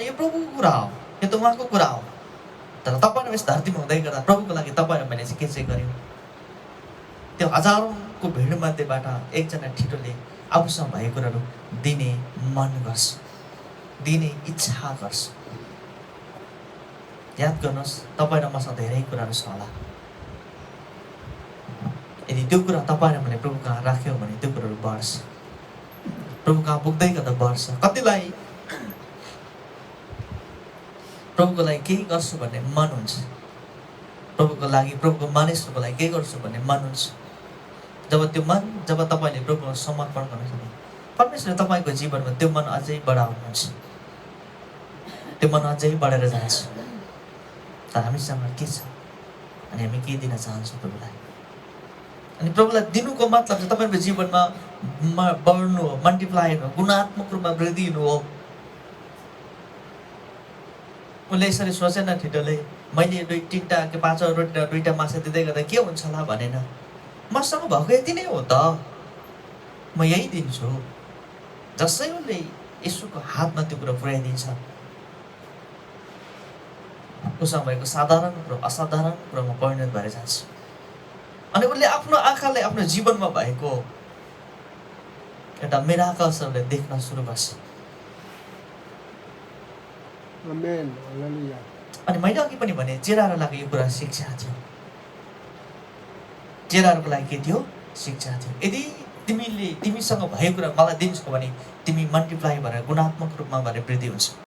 यो प्रभुको कुरा हो, यो त उहाँको कुरा हो। तर तपाईँहरू यस धरतीमा हुँदै गर्दा प्रभुको लागि तपाईँहरू मैले चाहिँ के चाहिँ गर्यौँ? त्यो हजारौँको भिडमध्येबाट एकजना ठिटोले आफूसँग भएको कुराहरू दिने मन गर्छ, दिने इच्छा गर्छ। याद गर्नुहोस्, तपाईँ र मसँग धेरै कुराहरू छ होला। यदि त्यो कुरा तपाईँ र मैले प्रभु कहाँ राख्यौँ भने त्यो कुराहरू बढ्छ, प्रभु कहाँ पुग्दै गर्दा बढ्छ। कतिलाई प्रभुको लागि केही गर्छु भन्ने मन हुन्छ, प्रभुको लागि, प्रभुको मानिसहरूको लागि केही गर्छु भन्ने मन हुन्छ। जब तपाईँले प्रभुमा समर्पण गर्नुहुन्छ भने परमेश्वरले तपाईँको जीवनमा त्यो मन अझै बढाउनुहुन्छ, त्यो मन अझै बढेर जान्छ। तर हामीसँग के छ अनि हामी के दिन चाहन्छौँ प्रभुलाई? अनि प्रभुलाई दिनुको मतलब चाहिँ तपाईँको जीवनमा बढ्नु हो, मल्टिप्लाई हुनु, गुणात्मक रूपमा वृद्धि हुनु हो। उसले यसरी सोचेन ठिटोले, मैले 2-3टा कि 5वटा रोटी र 2टा माछा दिँदै गर्दा के हुन्छ होला भनेन। मसँग भएको यति नै हो त, म यही दिन्छु। जसै उसले यीशुको हातमा त्यो कुरा पुर्याइदिन्छ, उसँग भएको साधारण कुरो असाधारण कुरोमा परिणत भएर जान्छ। अनि उसले आफ्नो आँखाले आफ्नो जीवनमा भएको एउटा मिराकल्सहरूले देख्न सुरु गर्छ। आमेन, हालेलुया। अनि मैले अघि पनि भने चेलाहरूको लागि यो कुरा शिक्षा थियो, चेलाहरूको लागि के थियो? शिक्षा थियो। यदि तिमीसँग भएको कुरा मलाई दिन्छौ भने तिमी मल्टिप्लाई भएर गुणात्मक रूपमा भएर वृद्धि हुन्छ।